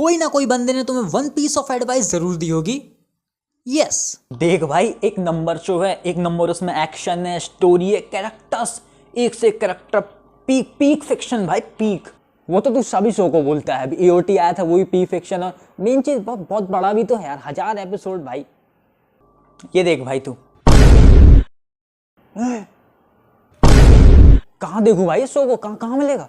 कोई ना कोई बंदे ने तुम्हें वन पीस ऑफ एडवाइस जरूर दी होगी। यस देख भाई, एक नंबर शो है, एक नंबर उसमें एक्शन है, स्टोरी है, कैरेक्टर्स एक से एक कैरेक्टर, पीक पीक फिक्शन भाई, पीक। वो तो तू सभी शो को बोलता है, अभी एओटी आया था वो भी पीक फिक्शन, और मेन चीज बहुत बड़ा भी तो है यार, 1000 एपिसोड भाई। ये देख भाई तू कहाँ देखूं भाई इस शो को, कहाँ मिलेगा?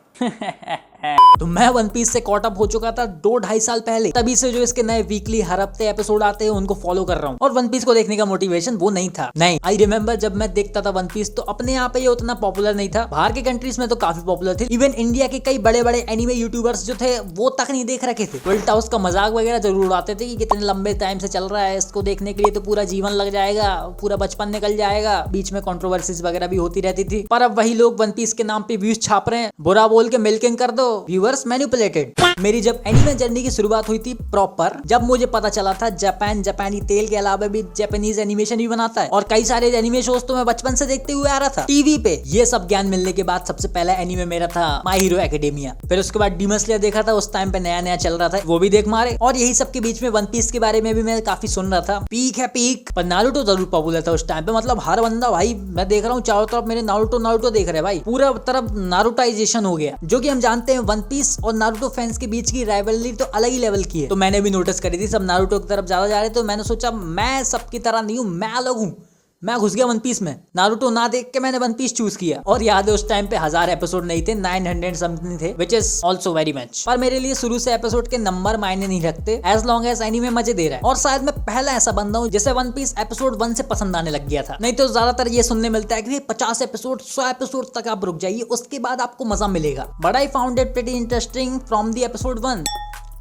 तो मैं वन पीस से कॉट अप हो चुका था 2-2.5 साल पहले, तभी से जो इसके नए वीकली हर हफ्ते एपिसोड आते हैं उनको फॉलो कर रहा हूँ। और वन पीस को देखने का मोटिवेशन वो नहीं था, नहीं, आई रिमेम्बर जब मैं देखता था वन पीस तो अपने यहाँ पे ये उतना पॉपुलर नहीं था, बाहर के कंट्रीज में तो काफी पॉपुलर थी। इवन इंडिया के कई बड़े बड़े एनिमे यूट्यूबर्स जो थे वो तक नहीं देख रखे थे, उल्टा उसका मजाक वगैरह जरूर उड़ाते थे कि कितने लंबे टाइम से चल रहा है, इसको देखने के लिए तो पूरा जीवन लग जाएगा, पूरा बचपन निकल जाएगा। बीच में कंट्रोवर्सीज वगैरह भी होती रहती थी, पर अब वही लोग वन पीस के नाम पे व्यूज छाप रहे हैं, बुरा बोल के मिल्किंग कर दो, व्यूअर्स मैनिपुलेटेड। मेरी जब एनिमे जर्नी की शुरुआत हुई थी प्रॉपर, जब मुझे पता चला था जापानी तेल के अलावा भी जापानीज एनिमेशन भी बनाता है, और कई सारे एनिमे शोज तो मैं बचपन से देखते हुए आ रहा था टीवी पे। ये सब ज्ञान मिलने के बाद सबसे पहला एनिमे मेरा था माय हीरो एकेडेमिया, फिर उसके बाद डीमन स्लेयर देखा था, उस टाइम पे नया नया चल रहा था, वो भी देख मारे। और यही सब के बीच में वन पीस के बारे में भी मैं काफी सुन रहा था, पीक है पीक। पर नारुतो जरूर पॉपुलर था उस टाइम पे, मतलब हर बंदा भाई, मैं देख रहा हूँ चारों तरफ मेरे नारुतो देख रहे हैं भाई, पूरा तरफ नारुटाइजेशन हो गया। जो कि हम जानते हैं वन पीस और नारुतो फैंस के बीच की राइवलरी तो अलग ही लेवल की है, तो मैंने भी नोटिस करी थी सब नारुतो की तरफ ज्यादा जा रहे, तो मैंने सोचा मैं सबकी तरह नहीं हूँ, मैं अलग हूँ, मैं घुस गया वन पीस में। नारुतो ना देख के मैंने वन पीस चूज किया, और याद है उस टाइम पे 1000 एपिसोड नहीं थे, 900 समथिंग थे, which is also very much. पर मेरे लिए शुरू से एपिसोड के नंबर मायने नहीं रखते, एज लॉन्ग एज एनीमे मजे दे रहा है। और शायद मैं पहला ऐसा बंदा हूँ जिसे वन पीस एपिसोड 1 से पसंद आने लग गया था, नहीं तो ज्यादातर ये सुनने मिलता है कि 50 एपिसोड 100 एपिसोड तक आप रुक जाइए, उसके बाद आपको मजा मिलेगा। But I found it pretty interesting from the episode 1।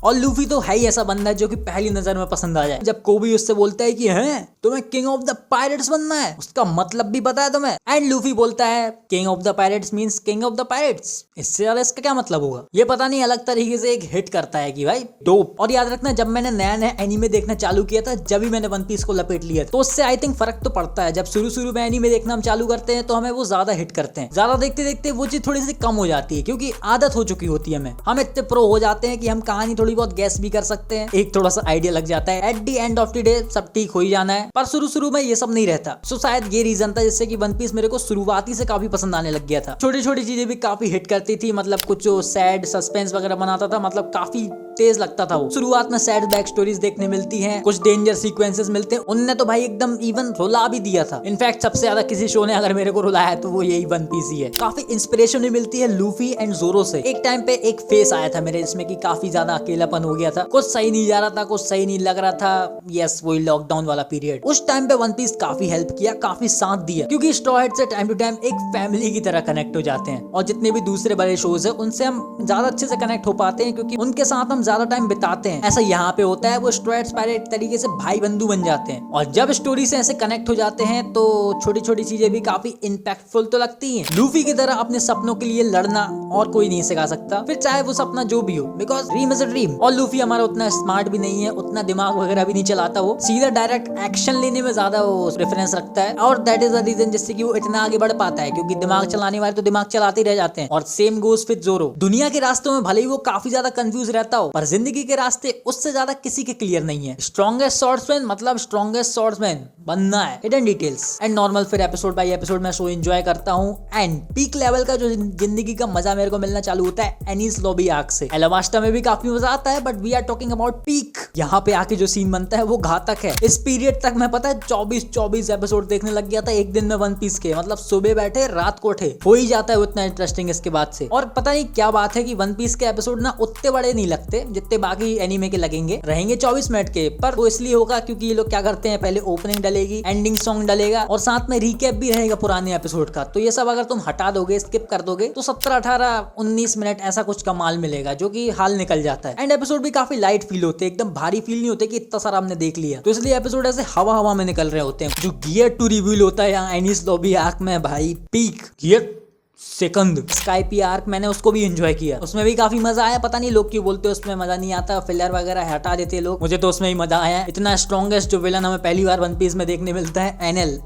और लूफी तो है ही ऐसा बंदा है जो कि पहली नजर में पसंद आ जाए। जब कोबी उससे बोलता है कि हैं तुम्हें किंग ऑफ द पायरेट्स बनना है, उसका मतलब भी पता है तुम्हें, एंड लूफी बोलता है king of the pirates means king of the pirates, इससे ज्यादा इसका क्या मतलब होगा? ये पता नहीं अलग तरीके से एक हिट करता है कि भाई डोप। और याद रखना, जब मैंने नया नया एनीमे देखना चालू किया था, जब भी मैंने वन पीस को लपेट लिया, तो उससे आई थिंक फर्क तो पड़ता है। जब शुरू में एनीमे देखना हम चालू करते हैं तो हमें वो ज्यादा हिट करते हैं, ज्यादा देखते देखते वो चीज थोड़ी सी कम हो जाती है, क्योंकि आदत हो चुकी होती है। हम इतने प्रो हो जाते हैं कि हम कहानी थोड़ी बहुत गैस भी कर सकते हैं, एक थोड़ा सा आइडिया लग जाता है, at the end of the day सब ठीक हो ही जाना है। पर शुरू में ये सब नहीं रहता, सो शायद ये रीजन था जिससे कि वन पीस मेरे को शुरुआती से काफी पसंद आने लग गया था। छोटी छोटी चीजें भी काफी हिट करती थी, मतलब कुछ जो सैड सस्पेंस वगैरह बनाता था, मतलब काफी तेज लगता था वो। शुरुआत में सैड बैक स्टोरीज देखने मिलती हैं, कुछ डेंजर सीक्वेंसेस मिलते हैं, उनने तो भाई एकदम इवन रुला भी दिया था। इनफैक्ट सबसे ज्यादा किसी शो ने अगर मेरे को रुलाया है तो वो यही वन पीस ही है। काफी इंस्पिरेशन भी मिलती है लूफी एंड जोरो से। एक टाइम पे एक फेस आया था मेरे इसमें कि काफी ज्यादा अकेलापन हो गया था, कुछ सही नहीं जा रहा था, कुछ सही नहीं लग रहा था। यस, वही लॉकडाउन वाला पीरियड। उस टाइम पे वन पीस काफी हेल्प किया, काफी साथ दिया, क्योंकि स्ट्रॉ हेड से टाइम टू टाइम एक फैमिली की तरह कनेक्ट हो जाते हैं। और जितने भी दूसरे बड़े शोज है उनसे हम ज्यादा अच्छे से कनेक्ट हो पाते हैं, क्योंकि उनके साथ हम ज्यादा टाइम बिताते हैं। ऐसा यहाँ पे होता है, वो स्ट्रॉ हेड्स पहले एक तरीके से भाई बंधु बन जाते हैं, और जब स्टोरी से ऐसे कनेक्ट हो जाते हैं तो छोटी छोटी चीजें भी काफी इंपैक्टफुल तो लगती हैं। लूफी की तरह अपने सपनों के लिए लड़ना और कोई नहीं सिखा सकता, फिर चाहे वो सपना जो भी हो, because dream is a dream. और लूफी हमारा उतना स्मार्ट भी नहीं है, उतना दिमाग वगैरह भी नहीं चलाता, वो सीधा डायरेक्ट एक्शन लेने में ज्यादा वो प्रेफरेंस रखता है, और दैट इज द रीजन जिससे कि वो इतना आगे बढ़ पाता है, क्योंकि दिमाग चलाने वाले तो दिमाग चलाते ही रह जाते हैं। और सेम गोज विद जोरो। दुनिया के रास्तों में भले ही वो काफी ज्यादा कंफ्यूज रहता हो, पर जिंदगी के रास्ते उससे ज्यादा किसी के क्लियर नहीं है। स्ट्रॉन्गेस्ट स्वॉर्ड्समैन मतलब स्ट्रॉन्गेस्ट स्वॉर्ड्समैन बनना है। हिडन डिटेल्स एंड नॉर्मल, फिर एपिसोड बाय एपिसोड मैं शो एंजॉय करता हूँ। एंड पीक लेवल का जो जिंदगी का मजा मेरे को मिलना चालू होता है एनीस लॉबी आर्क से। एलाबास्टा में भी काफी मजा आता है, but we are talking about peak. यहाँ पे आके जो सीन बनता है वो घातक है। इस पीरियड तक मैं पता है 24 एपिसोड देखने लग गया था एक दिन में वन पीस के, मतलब सुबह बैठे रात को उठे, हो ही जाता है उतना इंटरेस्टिंग इसके बाद से। और पता नहीं क्या बात है कि वन पीस के एपिसोड ना उतने बड़े नहीं लगते जितने बाकी एनीमे के लगेंगे, रहेंगे 24 मिनट के, पर वो इसलिए होगा क्योंकि ये लोग क्या करते हैं, पहले ओपनिंग डलेगी, एंडिंग सॉन्ग डलेगा, और साथ में रिकैप भी रहेगा पुराने एपिसोड का। तो ये सब अगर तुम हटा दोगे, स्किप कर दोगे, तो 17, 18, 19 मिनट ऐसा कुछ कमाल मिलेगा, जो कि हाल निकल जाता है। एंड एपिसोड भी काफी लाइट फील होते हैं, एकदम भारी फील नहीं होते कि इतना सारा हमने देख लिया, तो इसलिए एपिसोड ऐसे हवा में निकल रहे होते हैं। जो गियर टू रिवील होता है यहाँ एनीस लॉबी आर्क में, भाई peak gear second SciPy arc मैंने उसको भी एंजॉय किया, उसमें भी काफी मजा आया। पता नहीं लोग क्यों बोलते हैं उसमें मजा नहीं आता, फिलर वगैरह हटा देते हैं लोग, मुझे तो उसमें ही मजा आया। इतना स्ट्रॉन्गेस्ट जो विलन हमें पहली बार वन पीस में देखने मिलता है,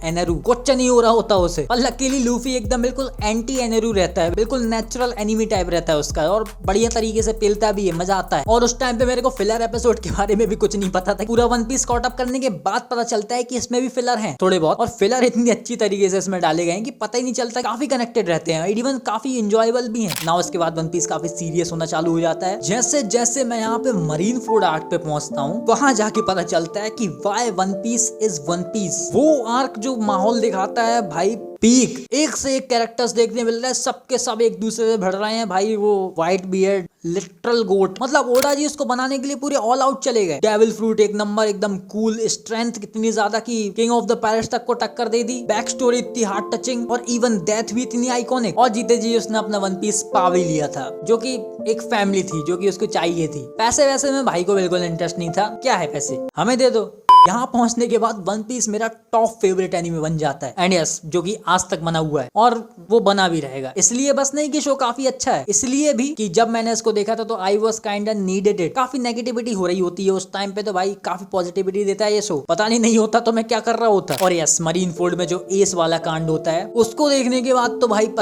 एनरू, कुछ नहीं हो रहा होता उसे, पर लकीली लूफी एकदम बिल्कुल एंटी एनरू रहता है, बिल्कुल नेचुरल एनिमी टाइप रहता है उसका, और बढ़िया तरीके से पेलता भी है, मजा आता है। और उस टाइम पे मेरे को फिलर एपिसोड के बारे में भी कुछ नहीं पता था, पूरा वन पीस कॉट अप करने के बाद पता चलता है कि इसमें भी फिलर है थोड़े बहुत, और फिलर इतनी अच्छी तरीके से इसमें डाले गए कि पता ही नहीं चलता, काफी कनेक्टेड रहते हैं, इवन काफी इंजॉयबल भी है ना। उसके बाद वन पीस काफी सीरियस होना चालू हो जाता है। जैसे जैसे मैं यहाँ पे मरीन फोर्ड आर्क पे पहुंचता हूँ, वहां जाके पता चलता है कि why one piece is one piece. वो आर्क जो माहौल दिखाता है भाई, पीक, एक से एक कैरेक्टर्स देखने मिल रहे हैं, सबके सब एक दूसरे से भिड़ रहे हैं भाई। वो व्हाइट बियर्ड लिटरल गोट, मतलब ओडा जी उसको बनाने के लिए पूरे ऑल आउट चले गए। डेविल फ्रूट एक नंबर, एकदम कूल, स्ट्रेंथ कितनी ज्यादा कि किंग ऑफ द पायरेट्स तक को टक्कर दे दी, बैक स्टोरी इतनी हार्ट टचिंग, और इवन डेथ भी इतनी आइकॉनिक। और जीते जी उसने अपना वन पीस पा भी लिया था, जो कि एक फैमिली थी जो कि उसको चाहिए थी। पैसे वैसे में भाई को बिल्कुल इंटरेस्ट नहीं था, क्या है पैसे, हमें दे दो। यहाँ पहुंचने के बाद वन पीस मेरा टॉप फेवरेट एनिमे बन जाता है, एंड यस, जो कि आज तक बना हुआ है और वो बना भी रहेगा। इसलिए बस नहीं कि शो काफी अच्छा है, इसलिए भी कि जब मैंने इसको देखा था तो I was kind needed it. काफी नेगेटिविटी हो रही होती है उस टाइम पे, तो भाई काफी पॉजिटिविटी देता है ये शो। पता नहीं होता तो मैं क्या कर रहा होता। और यस, मरीन फोर्ड में जो एस वाला कांड होता है, उसको देखने के बाद तो भाई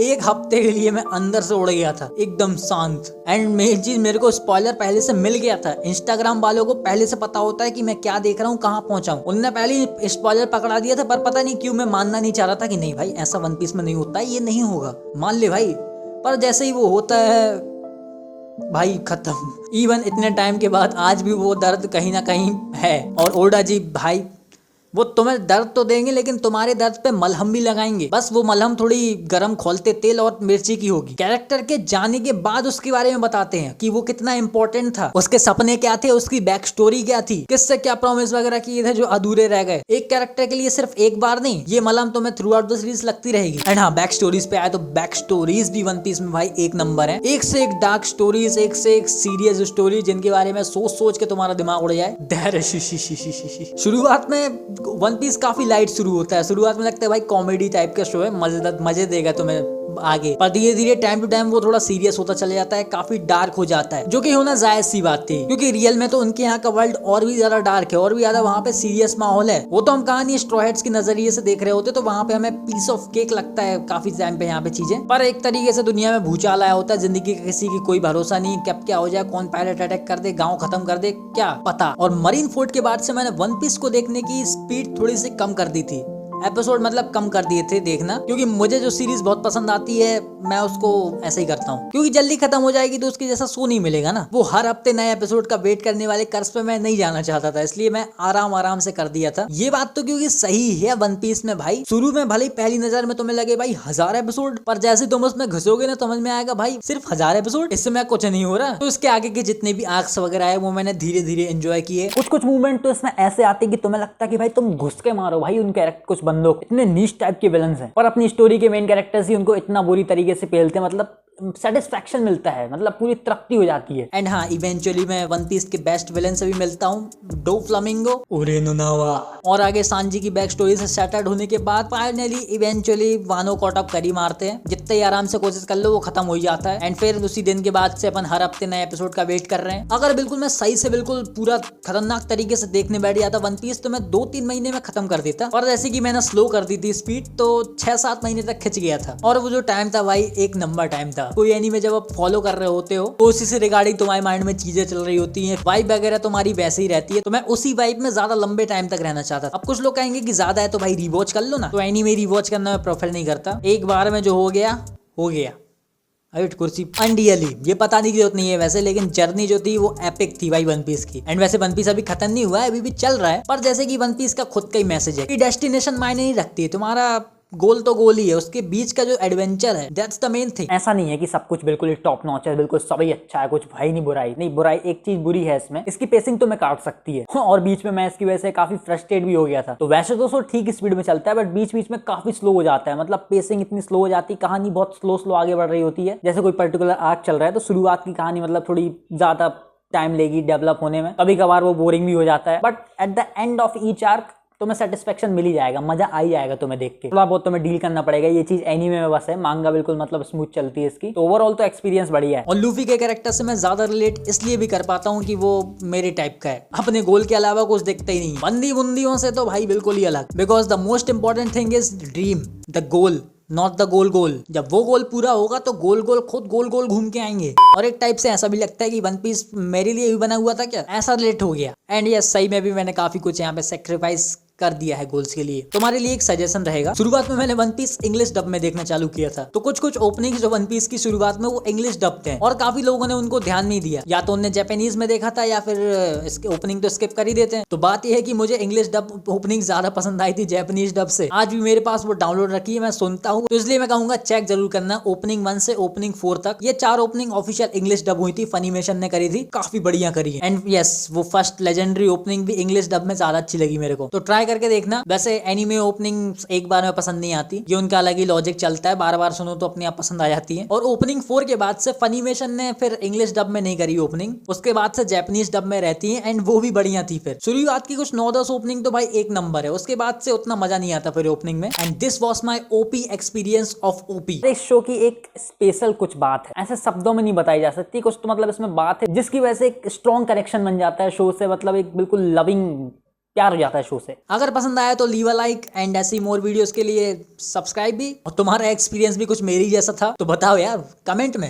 एक हफ्ते के लिए मैं अंदर से उड़ गया था, एकदम शांत। एंड मेन चीज, मेरे को स्पॉइलर पहले से मिल गया था। इंस्टाग्राम वालों को पहले से पता होता है कि मैं क्या देख रहा हूँ, कहाँ पहुंचा हूँ। उन्होंने पहले ही स्पॉइलर पकड़ा दिया था, पर पता नहीं क्यों मैं मानना नहीं चाह रहा था कि नहीं भाई ऐसा वन पीस में नहीं होता है, ये नहीं होगा, मान ले भाई। पर जैसे ही वो होता है भाई, खत्म। इवन इतने टाइम के बाद आज भी वो दर्द कहीं ना कहीं है। और ओडा जी भाई, वो तुम्हें दर्द तो देंगे लेकिन तुम्हारे दर्द पे मलहम भी लगाएंगे, बस वो मलहम थोड़ी गरम खोलते तेल और मिर्ची की होगी। कैरेक्टर के जाने के बाद उसके बारे में बताते हैं कि वो कितना इंपॉर्टेंट था, उसके सपने क्या थे, उसकी बैक स्टोरी क्या थी, किससे क्या प्रॉमिस वगैरह किए थे जो अधूरे रह गए। एक कैरेक्टर के लिए सिर्फ एक बार नहीं, ये मलहम तुम्हें थ्रू आउट द सीरीज लगती रहेगी। एंड हाँ, बैक स्टोरीज पे आए तो बैक स्टोरीज भी वन पीस में भाई एक नंबर है। एक से एक डार्क स्टोरीज, एक से एक सीरियस स्टोरी, जिनके बारे में सोच सोच के तुम्हारा दिमाग उड़ जाए। शुरुआत में वन पीस काफी लाइट शुरू होता है, शुरुआत में लगता है भाई कॉमेडी टाइप का शो है, मजे देगा तुम्हें आगे, पर धीरे धीरे टाइम टू टाइम वो थोड़ा सीरियस होता चले जाता है, काफी डार्क हो जाता है, जो कि होना जायज सी बात थी, क्योंकि रियल में तो उनके यहाँ का वर्ल्ड और भी ज्यादा डार्क है, और भी ज्यादा वहाँ पे सीरियस माहौल है। वो तो हम कहानी स्ट्रॉ हैट्स के नजरिए से देख रहे होते, तो वहाँ पे हमें पीस ऑफ केक लगता है काफी टाइम पे यहाँ पे चीजें। पर एक तरीके से दुनिया में भूचाल आया होता है, जिंदगी का किसी की कोई भरोसा नहीं, कब क्या हो जाए, कौन पायलट अटैक कर दे, गाँव खत्म कर दे, क्या पता। और मरीन फोर्ड के बाद से मैंने वन पीस को देखने की स्पीड थोड़ी सी कम कर दी थी, एपिसोड मतलब कम कर दिए थे देखना, क्योंकि मुझे जो सीरीज बहुत पसंद आती है मैं उसको ऐसे ही करता हूँ, क्योंकि जल्दी खत्म हो जाएगी तो उसके जैसा शो नहीं मिलेगा ना। वो हर हफ्ते नए एपिसोड का वेट करने वाले कर्ज पे मैं नहीं जाना चाहता था, इसलिए मैं आराम से कर दिया था। ये बात तो क्योंकि सही है वन पीस में भाई, शुरू में भले पहली नजर में तुम्हें लगे भाई 1000 एपिसोड, पर जैसे तुम उसमें घुसोगे ना समझ में आएगा भाई सिर्फ 1000 एपिसोड, इससे मैं कुछ नहीं हो रहा। तो इसके आगे के जितने भी आर्क्स वगैरह है वो मैंने धीरे धीरे एंजॉय किए। कुछ मूवमेंट तो इसमें ऐसे आते कि तुम्हें लगता कि भाई तुम घुस के मारो भाई उन कैरेक्टर, कुछ बंदों इतने टाइप के विलन्स हैं, पर अपनी स्टोरी के मेन कैरेक्टर्स ही उनको इतना बुरी तरीके से पेलते हैं, मतलब सेटिस्फैक्शन मिलता है, मतलब पूरी तृप्ति हो जाती है। एंड हाँ, इवेंचुअली मैं वन पीस के बेस्ट विलन से भी मिलता हूँ, डो फ्लामिंगो, ओरेनोनावा, और आगे सांजी की बैक स्टोरी से सेटल्ड होने के बाद फाइनली इवेंचुअली वानो कॉट अप कर ही मारते हैं। जितने ही आराम से कोशिश कर लो वो खत्म हो ही जाता है। एंड फिर उसी दिन के बाद से अपन हर हफ्ते नए एपिसोड का वेट कर रहे हैं। अगर बिल्कुल मैं सही से बिल्कुल पूरा खतरनाक तरीके से देखने बैठ जाता वन पीस, तो मैं 2-3 महीने में खत्म कर देता, और जैसे कि मैंने स्लो कर दी थी स्पीड, तो 6-7 महीने तक खिंच गया था। और वो जो टाइम था भाई एक नंबर टाइम था। कोई एनीमे जब आप फॉलो कर रहे होते हो तो उसी से रिगार्डिंग तुम्हारे माइंड में चीजें चल रही होती हैं, वाइब वगैरह तुम्हारी वैसे ही रहती है, तो मैं उसी वाइब में ज्यादा लंबे टाइम तक रहना चाहता था। अब कुछ लोग कहेंगे कि ज्यादा है तो भाई रिवॉच कर लो ना, तो एनीमे रिवॉच करना मैं प्रेफर नहीं करता, एक बार में जो हो गया अरे कुर्सी अंडियली, ये पता नहीं की जरूरत नहीं है वैसे, लेकिन जर्नी जो थी वो एपिक थी भाई वन पीस की। एंड वैसे वन पीस अभी खत्म नहीं हुआ है, अभी भी चल रहा है, पर जैसे कि वन पीस का खुद का ही मैसेज है कि डेस्टिनेशन मायने नहीं रखती है, तुम्हारा गोल तो गोल ही है, उसके बीच का जो एडवेंचर है दैट्स द मेन थिंग। ऐसा नहीं है कि सब कुछ बिल्कुल टॉप नॉच है, बिल्कुल सभी अच्छा है, कुछ भाई नहीं बुराई नहीं, बुराई एक चीज बुरी है इसमें, इसकी पेसिंग तो मैं काट सकती है। और बीच में मैं इसकी वजह से काफी फ्रस्ट्रेट भी हो गया था। तो वैसे तो ठीक स्पीड में चलता है, बट बीच बीच में काफी स्लो हो जाता है, मतलब पेसिंग इतनी स्लो हो जाती है, कहानी बहुत स्लो आगे बढ़ रही होती है। जैसे कोई पर्टिकुलर आर्क चल रहा है तो शुरुआत की कहानी मतलब थोड़ी ज्यादा टाइम लेगी डेवलप होने में, कभी कभार वो बोरिंग भी हो जाता है, but at the end of each arc तुम्हें सेटिस्फेक्शन मिल ही जाएगा, मजा आ ही जाएगा तुम्हें देख के। थोड़ा बहुत तुम्हें डील करना पड़ेगा, ये चीज एनीमे में बस है, मांगा बिल्कुल मतलब स्मूथ चलती है इसकी। तो ओवरऑल तो एक्सपीरियंस बढ़िया है। और लूफी के कैरेक्टर से मैं ज्यादा रिलेट इसलिए भी कर पाता हूँ कि वो मेरे टाइप का है, अपने गोल के अलावा कुछ दिखता ही नहीं। बंदी बुंदियों से तो भाई बिल्कुल ही अलग। Because the most important thing is dream, the goal, not the goal. जब वो गोल पूरा होगा तो गोल खुद गोल घूम के आएंगे। और एक टाइप से ऐसा भी लगता है कि वन पीस मेरे लिए भी बना हुआ था क्या, ऐसा रिलेट हो गया। एंड यस, सही में भी मैंने काफी कुछ यहाँ पे सेक्रीफाइस कर दिया है गोल्स के लिए। तुम्हारे लिए एक सजेशन रहेगा, शुरुआत में मैंने वन पीस इंग्लिश डब में देखना चालू किया था, तो कुछ ओपनिंग जो वन पीस की शुरुआत में वो इंग्लिश डब थे और काफी लोगों ने उनको ध्यान नहीं दिया, या तो उन्हें जापानीज में देखा था या फिर इसके ओपनिंग तो स्किप कर ही देते हैं। तो बात यह है कि मुझे इंग्लिश डब ओपनिंग ज्यादा पसंद आई थी जापानीज डब से। आज भी मेरे पास वो डाउनलोड रखी है, मैं सुनता हूँ, तो इसलिए मैं कहूंगा चेक जरूर करना। ओपनिंग 1 से ओपनिंग 4 तक ये 4 ओपनिंग ऑफिशियल इंग्लिश डब हुई थी, फनीमेशन ने करी थी, काफी बढ़िया करी है। एंड यस, वो फर्स्ट लेजेंडरी ओपनिंग भी इंग्लिश डब में ज्यादा अच्छी लगी मेरे को, तो ट्राई करके देखना। वैसे एनीमे ओपनिंग एक बार में पसंद नहीं आती, ये उनका अलग ही लॉजिक चलता है, बार बार सुनो तो अपने आप पसंद आ जाती है। और ओपनिंग 4 के बाद से फनीमेशन ने फिर इंग्लिश डब में नहीं करी ओपनिंग, उसके बाद से जापानीज डब में रहती है, एंड वो भी बढ़िया थी। फिर शुरुआत की कुछ 9-10 ओपनिंग तो भाई एक नंबर है, उसके बाद से उतना मजा नहीं आता फिर ओपनिंग में। And this was my OP experience of OP. इस शो की एक स्पेशल कुछ बात है, ऐसे शब्दों में नहीं बताई जा सकती, कुछ तो मतलब इसमें बात है जिसकी वजह से एक स्ट्रॉन्ग कनेक्शन बन जाता है शो से, मतलब एक बिल्कुल लविंग प्यार हो जाता है शो से। अगर पसंद आया तो लीव अ लाइक, एंड ऐसी मोर वीडियोस के लिए सब्सक्राइब भी। और तुम्हारा एक्सपीरियंस भी कुछ मेरी जैसा था तो बताओ यार कमेंट में।